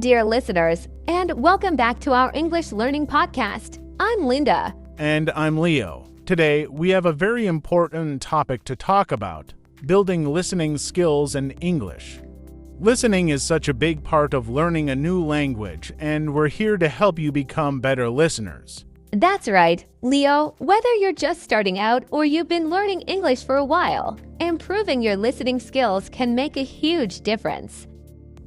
dear listeners, and welcome back to our English Learning Podcast. I'm Linda. And I'm Leo. Today, we have a very important topic to talk about: building listening skills in English. Listening is such a big part of learning a new language, and we're here to help you become better listeners. That's right, Leo. Whether you're just starting out or you've been learning English for a while, improving your listening skills can make a huge difference.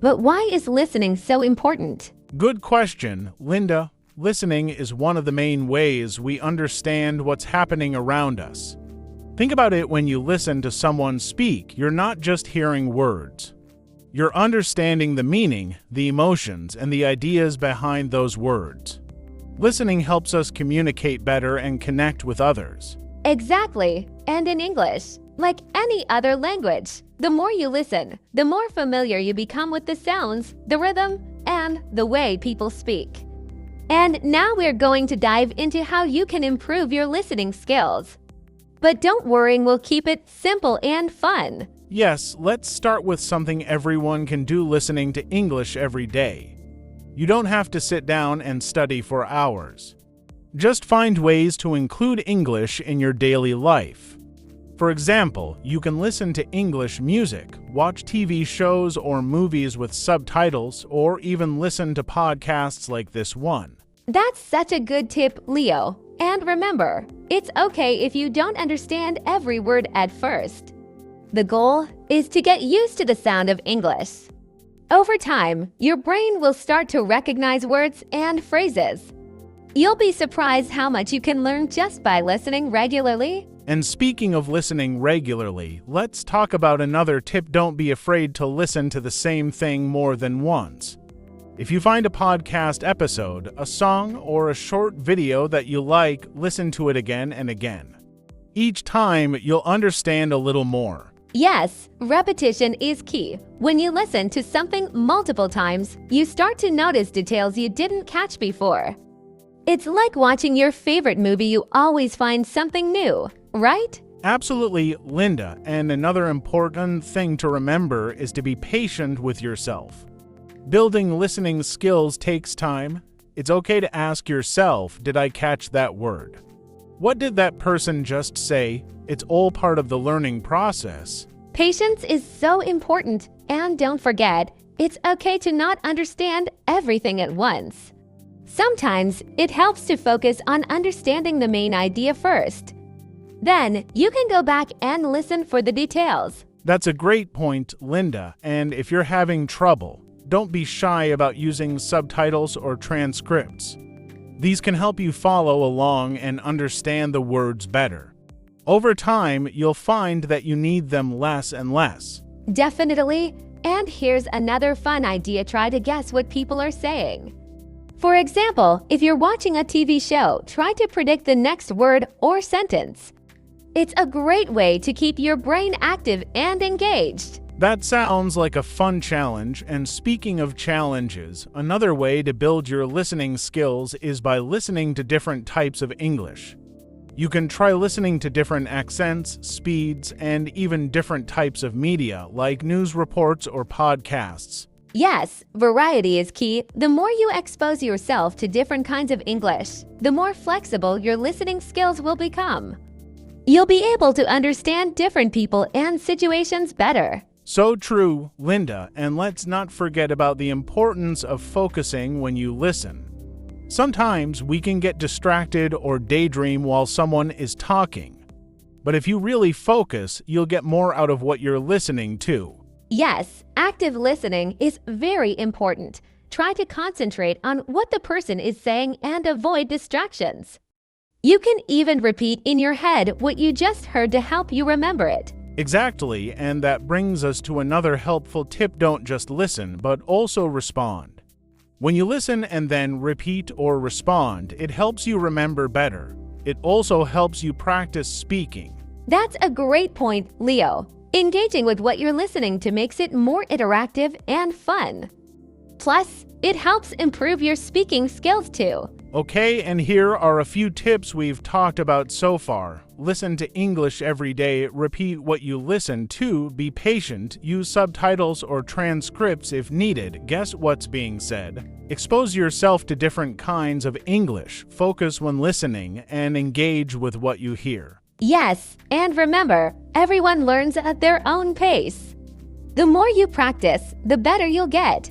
But why is listening so important? Good question, Linda. Listening is one of the main ways we understand what's happening around us. Think about it: when you listen to someone speak, you're not just hearing words. You're understanding the meaning, the emotions, and the ideas behind those words. Listening helps us communicate better and connect with others. Exactly. And in English, like any other language, the more you listen, the more familiar you become with the sounds, the rhythm, and the way people speak. And now we're going to dive into how you can improve your listening skills. But don't worry, we'll keep it simple and fun. Yes, let's start with something everyone can do listening to English every day. You don't have to sit down and study for hours. Just find ways to include English in your daily life. For example, you can listen to English music, watch TV shows or movies with subtitles, or even listen to podcasts like this one. That's such a good tip, Leo. And remember, it's okay if you don't understand every word at first. The goal is to get used to the sound of English. Over time, your brain will start to recognize words and phrases. You'll be surprised how much you can learn just by listening regularly. And speaking of listening regularly, let's talk about another tip: don't be afraid to listen to the same thing more than once. If you find a podcast episode, a song, or a short video that you like, listen to it again and again. Each time, you'll understand a little more. Yes, repetition is key. When you listen to something multiple times, you start to notice details you didn't catch before. It's like watching your favorite movie. You always find something new, right? Absolutely, Linda. And another important thing to remember is to be patient with yourself. Building listening skills takes time. It's okay to ask yourself, did I catch that word? What did that person just say? It's all part of the learning process. Patience is so important, and don't forget, it's okay to not understand everything at once. Sometimes it helps to focus on understanding the main idea first. Then you can go back and listen for the details. That's a great point, Linda. And if you're having trouble, don't be shy about using subtitles or transcripts. These can help you follow along and understand the words better. Over time, you'll find that you need them less and less. Definitely. And here's another fun idea: try to guess what people are saying. For example, if you're watching a TV show, try to predict the next word or sentence. It's a great way to keep your brain active and engaged. That sounds like a fun challenge. And speaking of challenges, another way to build your listening skills is by listening to different types of English. You can try listening to different accents, speeds, and even different types of media like news reports or podcasts. Yes, variety is key. The more you expose yourself to different kinds of English, the more flexible your listening skills will become. You'll be able to understand different people and situations better. So true, Linda. And let's not forget about the importance of focusing when you listen. Sometimes we can get distracted or daydream while someone is talking. But if you really focus, you'll get more out of what you're listening to. Yes, active listening is very important. Try to concentrate on what the person is saying and avoid distractions. You can even repeat in your head what you just heard to help you remember it. Exactly, and that brings us to another helpful tip: don't just listen, but also respond. When you listen and then repeat or respond, it helps you remember better. It also helps you practice speaking. That's a great point, Leo. Engaging with what you're listening to makes it more interactive and fun. Plus, it helps improve your speaking skills too. Okay, and here are a few tips we've talked about so far. Listen to English every day, repeat what you listen to, be patient, use subtitles or transcripts if needed, guess what's being said. Expose yourself to different kinds of English, focus when listening, and engage with what you hear. Yes, and remember, everyone learns at their own pace. The more you practice, the better you'll get.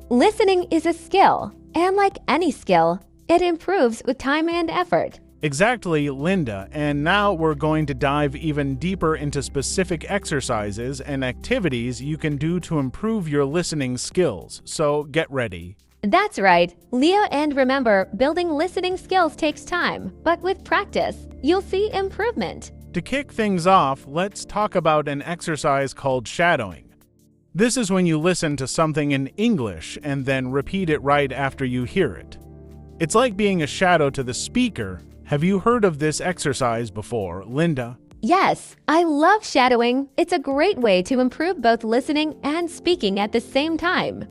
Listening is a skill, and like any skill, it improves with time and effort. Exactly, Linda, and now we're going to dive even deeper into specific exercises and activities you can do to improve your listening skills, so get ready. That's right, Leo, and remember, building listening skills takes time, but with practice, you'll see improvement. To kick things off, let's talk about an exercise called shadowing. This is when you listen to something in English and then repeat it right after you hear it. It's like being a shadow to the speaker. Have you heard of this exercise before, Linda? Yes, I love shadowing. It's a great way to improve both listening and speaking at the same time.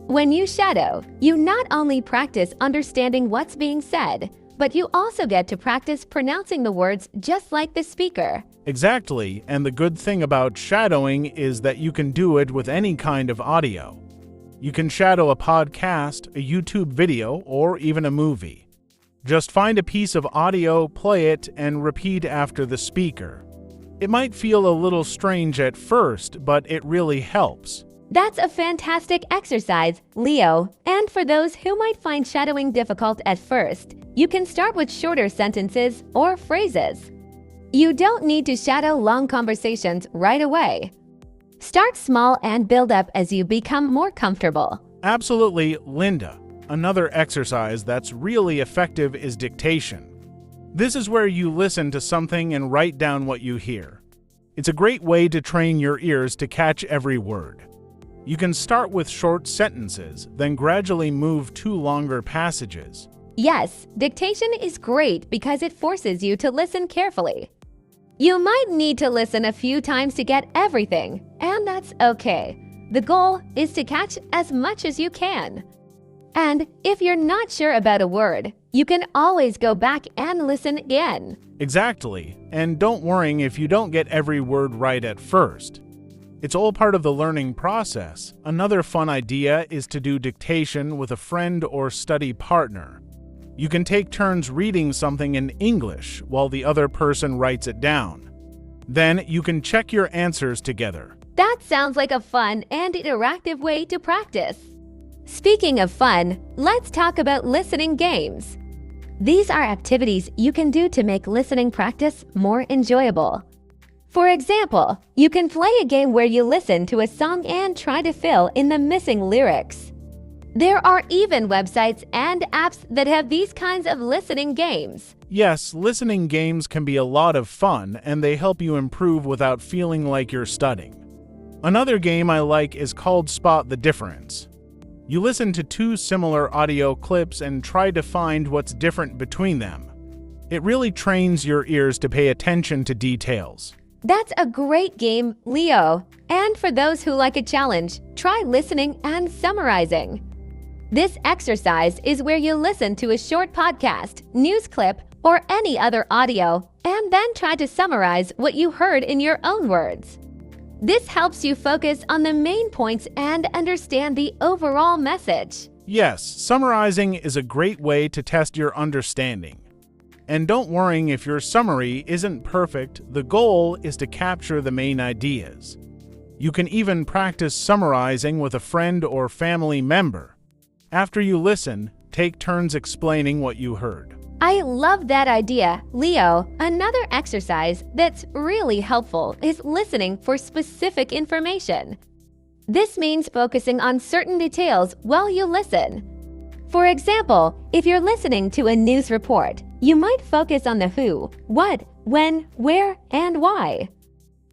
When you shadow, you not only practice understanding what's being said, but you also get to practice pronouncing the words just like the speaker. Exactly, and the good thing about shadowing is that you can do it with any kind of audio. You can shadow a podcast, a YouTube video, or even a movie. Just find a piece of audio, play it, and repeat after the speaker. It might feel a little strange at first, but it really helps. That's a fantastic exercise, Leo. And for those who might find shadowing difficult at first, you can start with shorter sentences or phrases. You don't need to shadow long conversations right away. Start small and build up as you become more comfortable. Absolutely, Linda. Another exercise that's really effective is dictation. This is where you listen to something and write down what you hear. It's a great way to train your ears to catch every word. You can start with short sentences, then gradually move to longer passages. Yes, dictation is great because it forces you to listen carefully. You might need to listen a few times to get everything, and that's okay. The goal is to catch as much as you can. And if you're not sure about a word, you can always go back and listen again. Exactly, and don't worry if you don't get every word right at first. It's all part of the learning process. Another fun idea is to do dictation with a friend or study partner. You can take turns reading something in English while the other person writes it down. Then you can check your answers together. That sounds like a fun and interactive way to practice. Speaking of fun, let's talk about listening games. These are activities you can do to make listening practice more enjoyable. For example, you can play a game where you listen to a song and try to fill in the missing lyrics. There are even websites and apps that have these kinds of listening games. Yes, listening games can be a lot of fun, and they help you improve without feeling like you're studying. Another game I like is called Spot the Difference. You listen to two similar audio clips and try to find what's different between them. It really trains your ears to pay attention to details. That's a great game, Leo. And for those who like a challenge, try listening and summarizing. This exercise is where you listen to a short podcast, news clip, or any other audio, and then try to summarize what you heard in your own words. This helps you focus on the main points and understand the overall message. Yes, summarizing is a great way to test your understanding. And don't worry if your summary isn't perfect, the goal is to capture the main ideas. You can even practice summarizing with a friend or family member. After you listen, take turns explaining what you heard. I love that idea, Leo. Another exercise that's really helpful is listening for specific information. This means focusing on certain details while you listen. For example, if you're listening to a news report, you might focus on the who, what, when, where, and why.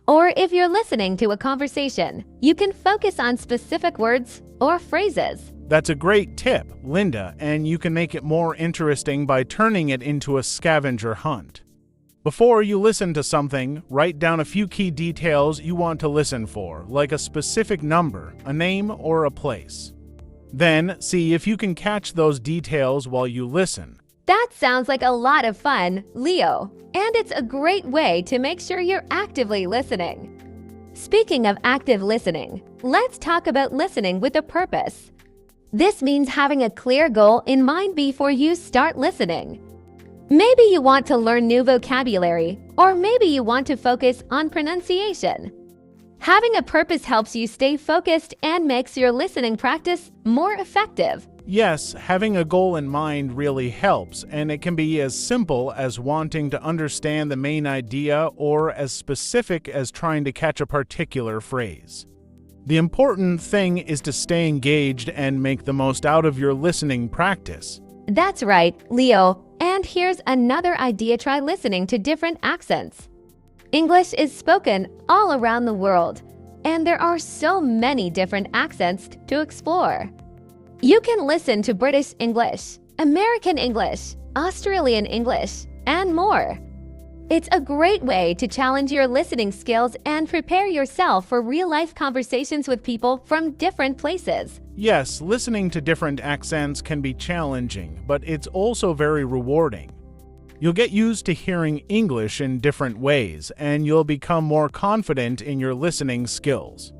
Or if you're listening to a conversation, you can focus on specific words or phrases. That's a great tip, Linda, and you can make it more interesting by turning it into a scavenger hunt. Before you listen to something, write down a few key details you want to listen for, like a specific number, a name, or a place. Then, see if you can catch those details while you listen. That sounds like a lot of fun, Leo, and it's a great way to make sure you're actively listening. Speaking of active listening, let's talk about listening with a purpose. This means having a clear goal in mind before you start listening. Maybe you want to learn new vocabulary, or maybe you want to focus on pronunciation. Having a purpose helps you stay focused and makes your listening practice more effective. Yes, having a goal in mind really helps, and it can be as simple as wanting to understand the main idea or as specific as trying to catch a particular phrase. The important thing is to stay engaged and make the most out of your listening practice. That's right, Leo. And here's another idea: try listening to different accents. English is spoken all around the world, and there are so many different accents to explore. You can listen to British English, American English, Australian English, and more. It's a great way to challenge your listening skills and prepare yourself for real-life conversations with people from different places. Yes, listening to different accents can be challenging, but it's also very rewarding. You'll get used to hearing English in different ways, and you'll become more confident in your listening skills.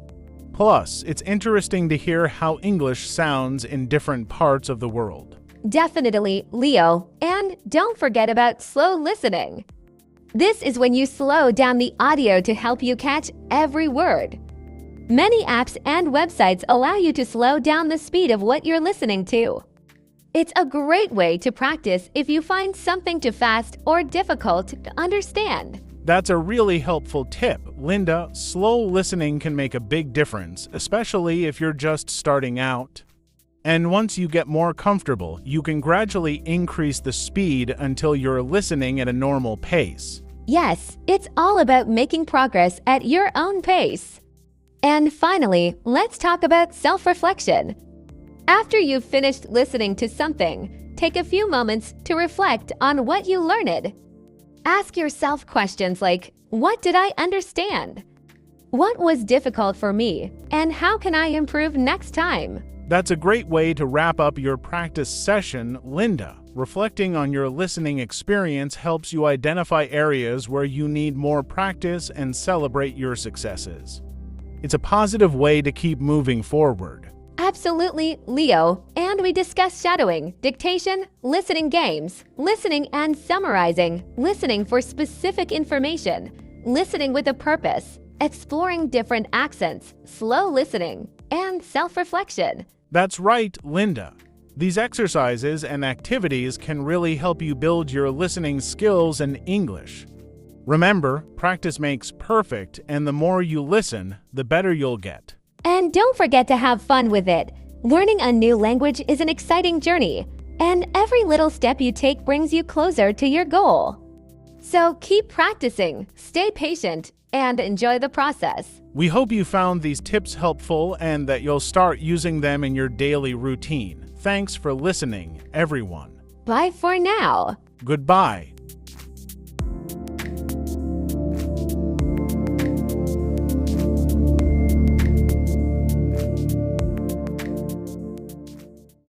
Plus, it's interesting to hear how English sounds in different parts of the world. Definitely, Leo. And don't forget about slow listening. This is when you slow down the audio to help you catch every word. Many apps and websites allow you to slow down the speed of what you're listening to. It's a great way to practice if you find something too fast or difficult to understand. That's a really helpful tip, Linda. Slow listening can make a big difference, especially if you're just starting out. And once you get more comfortable, you can gradually increase the speed until you're listening at a normal pace. Yes, it's all about making progress at your own pace. And finally, let's talk about self-reflection. After you've finished listening to something, take a few moments to reflect on what you learned. Ask yourself questions like, what did I understand? What was difficult for me? And how can I improve next time? That's a great way to wrap up your practice session, Linda. Reflecting on your listening experience helps you identify areas where you need more practice and celebrate your successes. It's a positive way to keep moving forward. Absolutely, Leo. And we discussed shadowing, dictation, listening games, listening and summarizing, listening for specific information, listening with a purpose, exploring different accents, slow listening, and self-reflection. That's right, Linda. These exercises and activities can really help you build your listening skills in English. Remember, practice makes perfect, and the more you listen, the better you'll get. And don't forget to have fun with it. Learning a new language is an exciting journey, and every little step you take brings you closer to your goal. So keep practicing, stay patient, and enjoy the process. We hope you found these tips helpful and that you'll start using them in your daily routine. Thanks for listening, everyone. Bye for now. Goodbye.